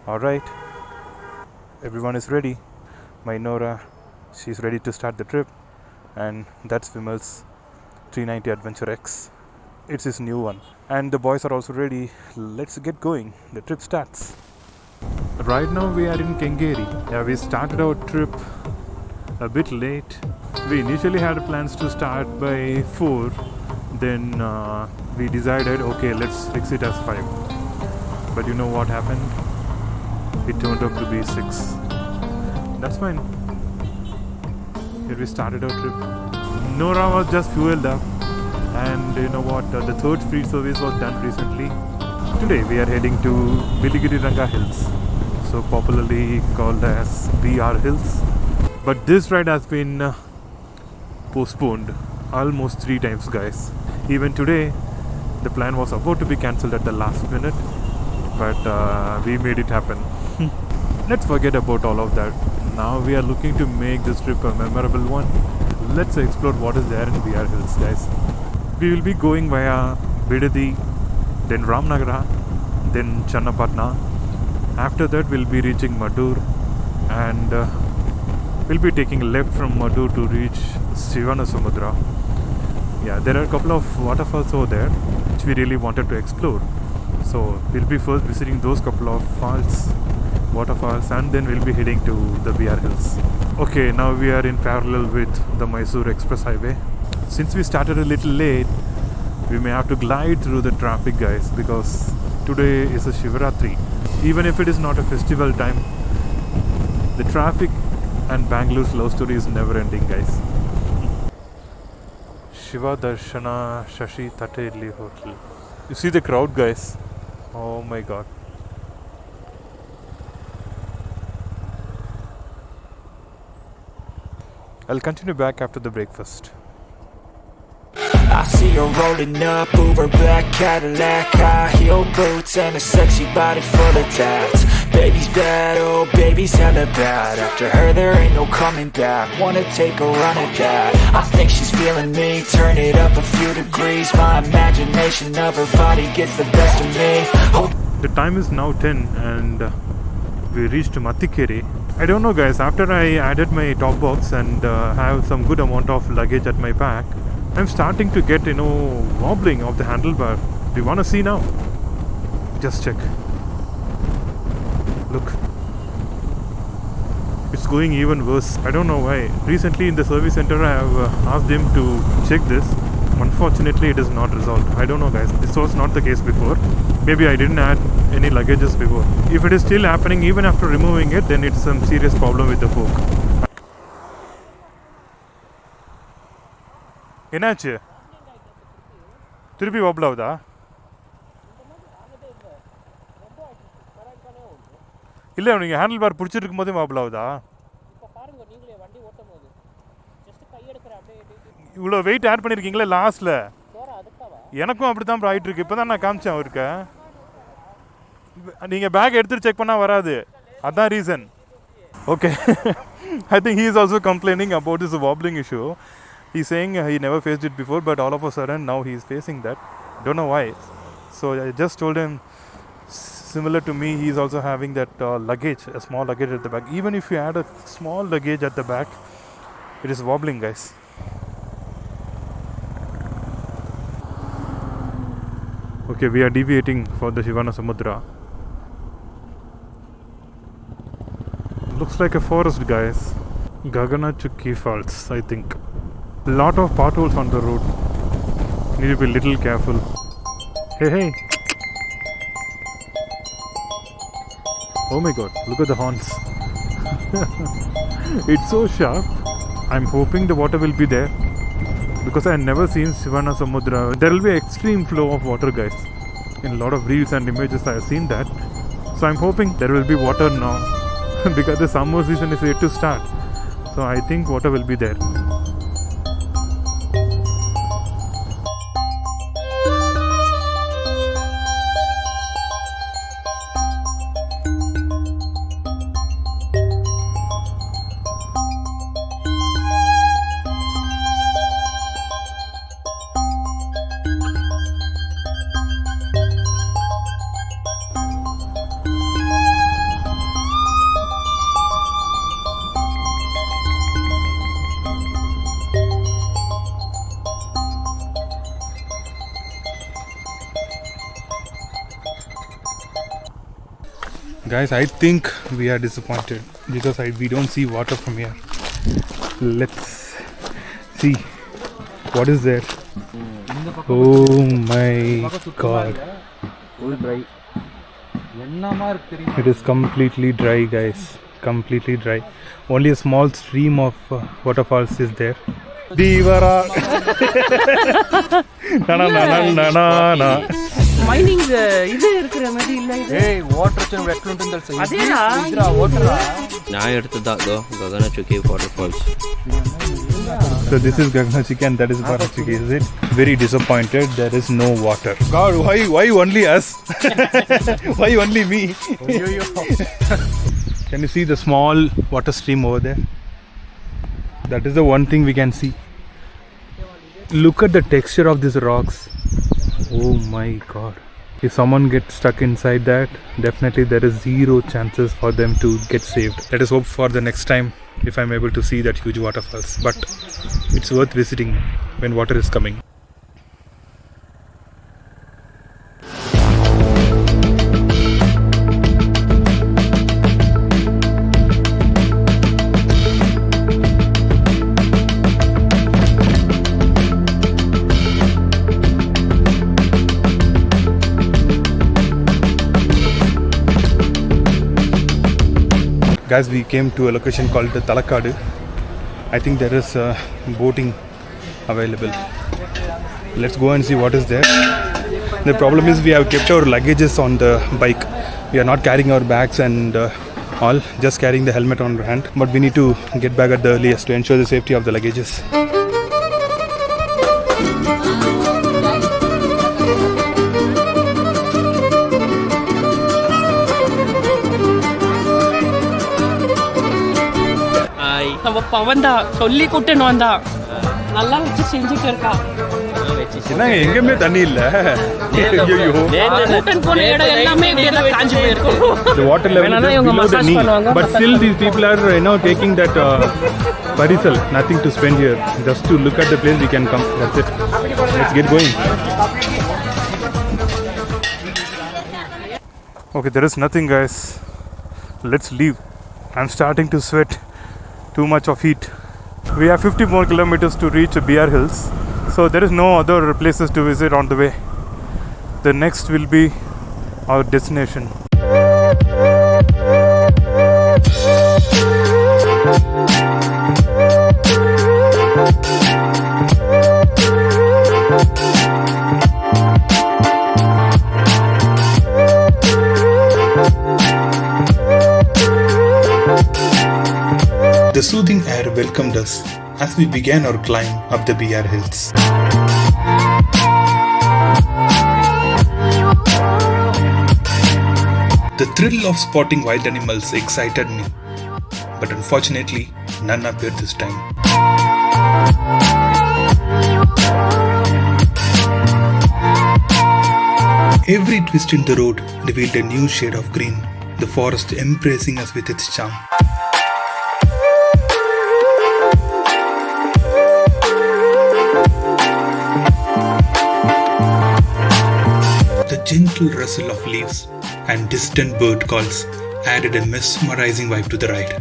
Alright, everyone is ready. My Nora, she's ready to start the trip. And that's Vimal's 390 Adventure X. It's his new one. And the boys are also ready. Let's get going. The trip starts. Right now we are in Kengeri. Yeah, we started our trip a bit late. We initially had plans to start by 4. Then we decided, okay, let's fix it as 5. But you know what happened? It turned out to be 6. That's fine. Here we started our trip. Nora was just fueled up. And you know what? The third free service was done recently. Today we are heading to Biligiri Ranga Hills, so popularly called as b.r.hills. But this ride has been postponed almost 3 times, guys. Even today, the plan was about to be cancelled at the last minute, but we made it happen. Let's forget about all of that. Now we are looking to make this trip a memorable one. Let's explore what is there in b.r. Hills, guys. We will be going via Bidadi, then Ramnagara, then Channapatna. After that we'll be reaching Madur, and we'll be taking left from Madur to reach Shivanasamudra. Yeah, there are a couple of waterfalls over there which we really wanted to explore. So we'll be first visiting those couple of waterfalls, and then we'll be heading to the b.r. Hills. Okay, now we are in parallel with the Mysore Express Highway. Since we started a little late, we may have to glide through the traffic, guys, because today is a Shivaratri. Even if it is not a festival time, the traffic and Bengaluru's love story is never ending, guys. Shiva Darshana Shashi Tateli Hotel. You see the crowd, guys? Oh my god. I'll continue back after the breakfast. I see her rolling up, Uber black Cadillac, high heel boots and a sexy body full of tats. Baby's bad, oh baby's hella bad. After her there ain't no coming back. Wanna take a run at that. I think she's feeling me, turn it up a few degrees. My imagination of her body gets the best of me. The time is now 10 and we reached Matikere. I don't know, guys, after I added my top box and have some good amount of luggage at my back, I'm starting to get, wobbling of the handlebar. Do you want to see now? Just check. Look. It's going even worse. I don't know why. Recently in the service center I have asked them to check this. Unfortunately it is not resolved. I don't know, guys. This was not the case before. Maybe I didn't add any luggages before. If it is still happening even after removing it, then it's some serious problem with the fork. என்னாச்சு திருப்பி wobble ஆகுதா? இல்லை, நீங்கள் handle bar பிடிச்சிட்டு இருக்கும்போதே wobble ஆகுதா? இவ்வளோ wait add பண்ணியிருக்கீங்களே லாஸ்ட்டில். எனக்கும் அப்படி தான் ஆகிட்டு இருக்கு. இப்போ தான் நான் காமிச்சேன் அவருக்கு. நீங்கள் பேக் எடுத்துகிட்டு செக் பண்ணால் வராது. அதான் reason. Okay, I think he is also complaining about this wobbling issue. He's saying he never faced it before, but all of a sudden now he is facing that. Don't know why. So I just told him, similar to me, he is also having that luggage, a small luggage at the back. Even if you add a small luggage at the back, it is wobbling, guys. Okay, we are deviating for the Shivanasamudra. Looks like a forest, guys. Gaganachukki Falls, I think. Lot of potholes on the road. Need to be a little careful. Hey. Oh my god, look at the horns. It's so sharp. I'm hoping the water will be there, because I have never seen Shivanasamudra. There will be extreme flow of water, guys. In a lot of reels and images I have seen that. So I'm hoping there will be water now because the summer season is yet to start. So I think water will be there. Guys, I think we are disappointed because we don't see water from here. Let's see what is there. Oh my god. It is completely dry, guys. Completely dry. Only a small stream of waterfalls is there. Divara. Na na na na na na. Mining இது இருக்கிற மாதிரி இல்ல இது. ஏய் water Sen wetland இந்த side. அதேடா இதுடா வாட்டரா. நான் எடுத்ததா தோ Gaganachuki waterfalls. So this is Gaganachuki and that is Barachuki, is it? Very disappointed. There is no water. God, why only us? Why only me? Can you see the small water stream over there? That is the one thing we can see. Look at the texture of these rocks. Oh my god. If someone gets stuck inside that, definitely there is zero chances for them to get saved. Let us hope for the next time if I'm able to see that huge waterfalls. But it's worth visiting when water is coming. Guys, we came to a location called the Talakadu. I think there is boating available. Let's go and see what is there. The problem is we have kept our luggages on the bike. We are not carrying our bags and all, just carrying the helmet on our hand. But we need to get back at the earliest to ensure the safety of the luggages. நம்ம பவன் தான் சொல்லி கூட்டணும் வந்தா நல்லா வச்சு செஞ்சுட்டு இருக்கா. என்னங்க எங்கேயுமே தண்ணி இல்ல. கூட்டன் போன இடம் எல்லாமே இப்படியெல்லாம் காஞ்சி போயிருக்கும். The water level is below the knee. But still these people are taking that parisal. Nothing to spend here. Just to look at the place we can come. That's it. Let's get going. Okay, there is nothing, guys. Let's leave. I'm starting to sweat. Too much of heat. We have 50 more kilometers to reach B.R. Hills, so there is no other places to visit on the way. The next will be our destination. The soothing air welcomed us as we began our climb up the B.R. Hills. The thrill of spotting wild animals excited me, but unfortunately, none appeared this time. Every twist in the road revealed a new shade of green, the forest embracing us with its charm. The gentle rustle of leaves and distant bird calls added a mesmerizing vibe to the ride.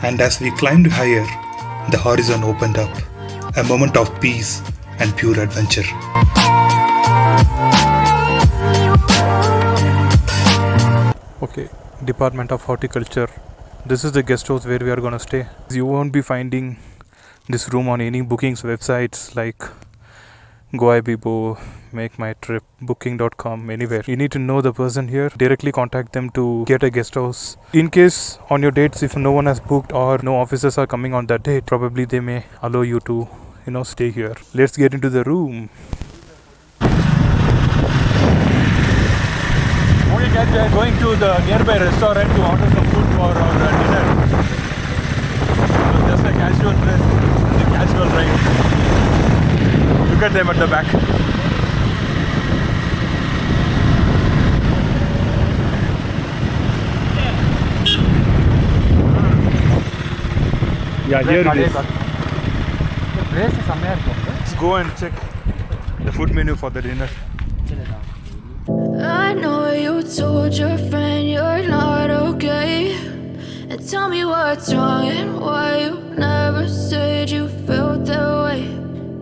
And as we climbed higher, the horizon opened up, a moment of peace and pure adventure. Okay, Department of Horticulture. This is the guest house where we are gonna stay. You won't be finding this room on any bookings websites like GoIbibo, Make My Trip, Booking.com, anywhere. You need to know the person here. Directly contact them to get a guest house. In case on your dates, if no one has booked or no officers are coming on that date, probably they may allow you to, stay here. Let's get into the room. We are going to the nearby restaurant to order some food for our dinner. So just a casual dress, a casual ride. Look at them at the back. Yeah, here it is. Place ಸಮಯ ಇರ್ಬೋದು. Let's go and check the food menu for the dinner. I know you told your friend you're not okay, and tell me what's wrong and why you never said you felt that way.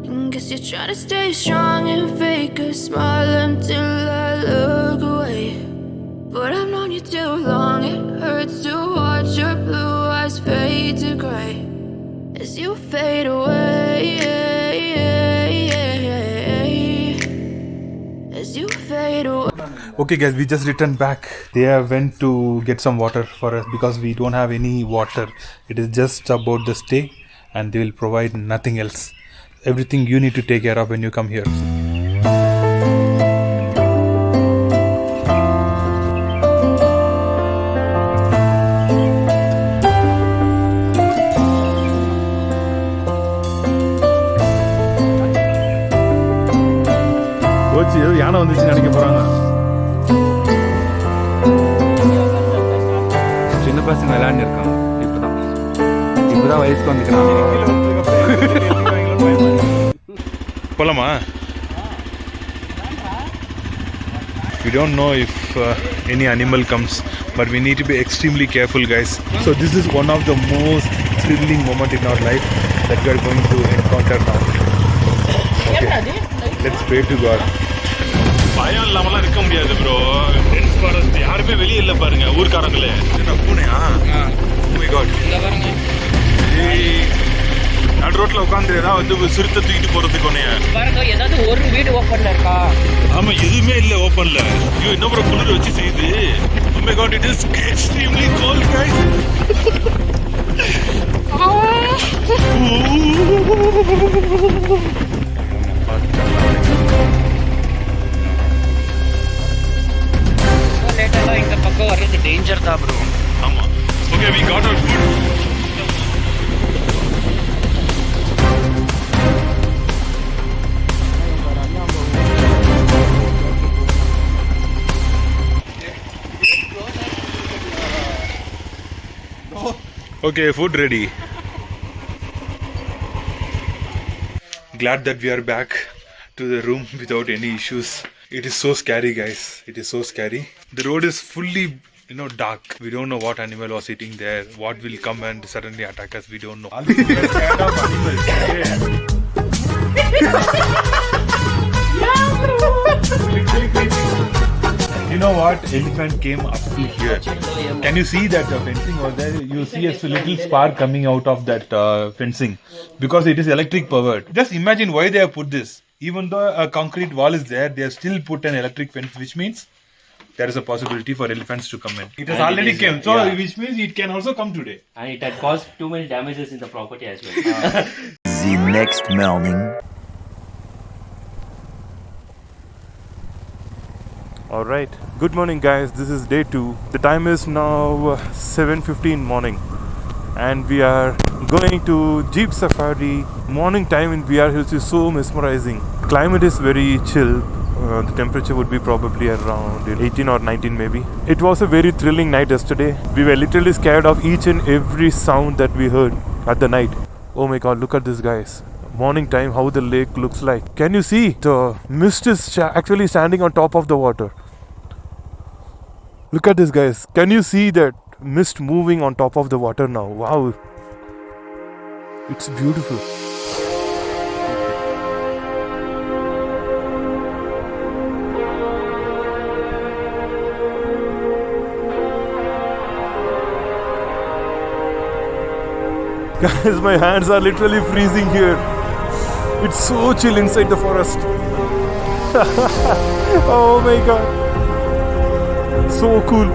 And guess you're trying to stay strong and fake a smile until I look away. But I've known you too long, it hurts to watch your blue eyes fade to grey as you fade away, as you fade away. Okay guys, we just returned back. They have went to get some water for us because we don't have any water. It is just about the stay and they will provide nothing else. Everything you need to take care of when you come here. கோச்சி ஏதோ யானை வந்துச்சு நினைக்க போறாங்க. சின்ன பசங்க விளையாண்டுருக்காங்க. இப்போதான் வயசுக்கு வந்துக்கிறாங்க. போலாமா? We don't know if any animal comes, but we need to be extremely careful, guys. So this is one of the most thrilling moment in our life that we are going to encounter now. Okay, let's pray to God. பயம் இல்லாமலாம் இருக்க முடியாது bro. Tense forest யாருமே வெளியே இல்லை பாருங்க, ஊர்க்காரங்களே. பூனையா? Oh my God. நடு ரோட்ல உட்காந்து ஏதாவது சுருத்த தூக்கிட்டு போறதுக்கு ஒன்னையா பாருங்க, ஏதாவது ஒரு வீடு ஓப்பன்ல இருக்கா? ஆமா, எதுவுமே இல்ல ஓப்பன்ல. ஐயோ, என்ன ப்ரோ குளிர் வச்சு செய்யுது. Oh my God, it is extremely cold, guys. லேட்டெல்லாம் இந்த பக்கம் வர்றது டேஞ்சர் தான் ப்ரோ. ஆமா. Okay, we got our food. Okay, food ready. Glad that we are back to the room without any issues. It is so scary, guys. It is so scary. The road is fully, dark. We don't know what animal was sitting there. What will come and suddenly attack us? We don't know. We are scared of animals. You know what? Elephant came up to here. Can you see that fencing over there? You see a little spark coming out of that fencing because it is electric powered. Just imagine why they have put this. Even though a concrete wall is there, they have still put an electric fence, which means there is a possibility for elephants to come in. It has already come, so which means it can also come today. And it had caused too many damages in the property as well. The next morning. Alright, good morning guys, this is day 2. The time is now 7:15 morning and we are going to Jeep Safari. Morning time in b.r.hills is so mesmerizing. Climate is very chill. The temperature would be probably around 18 or 19 maybe. It was a very thrilling night yesterday. We were literally scared of each and every sound that we heard at the night. Oh my God, look at this guys. Morning time, how the lake looks like. Can you see? The mist is actually standing on top of the water. Look at this guys. Can you see that mist moving on top of the water now? Wow. It's beautiful. Guys, my hands are literally freezing here. It's so chill inside the forest. Oh my God. So cool.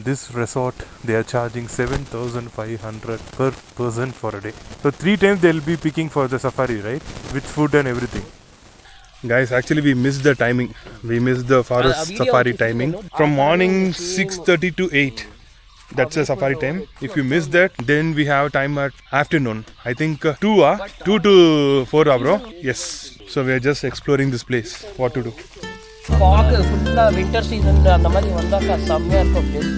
this resort they are charging 7,500 per person for a day. So 3 times they'll be picking for the safari, right? With food and everything. Guys, actually we missed the timing. We missed the forest safari timing. From morning 6:30 to 8. That's the safari time. If you miss that, then we have time at afternoon. I think 2 to 4 bro. Yes. So we are just exploring this place. What to do? Fog full winter season அந்த மாதிரி வந்தாக்கா செம்மையா இருக்கும் place.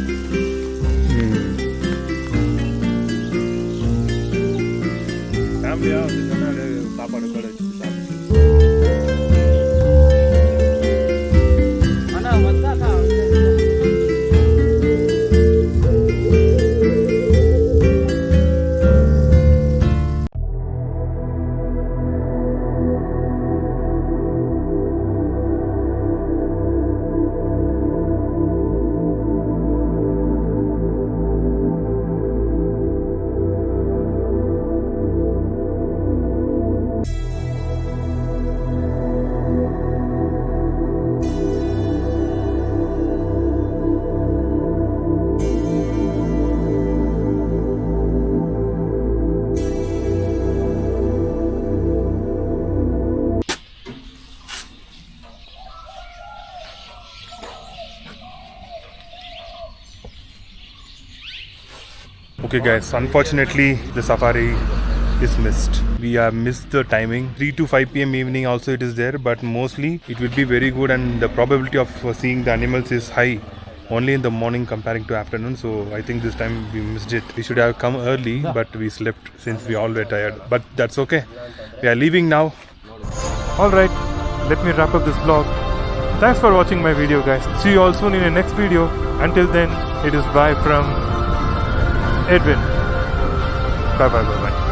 ஃபேமிலியா வந்து சொன்னாலே சாப்பாடு கூட வச்சு ஆனா வந்தாக்கா Okay guys, unfortunately the safari is missed. We have missed the timing. 3 to 5 p.m. evening also it is there, but mostly it will be very good and the probability of seeing the animals is high only in the morning comparing to afternoon. So I think this time we missed it. We should have come early, but we slept since we all were tired. But that's okay. We are leaving now. Alright, let me wrap up this vlog. Thanks for watching my video guys. See you all soon in the next video. Until then, it is bye from Edwin. Bye bye bye bye.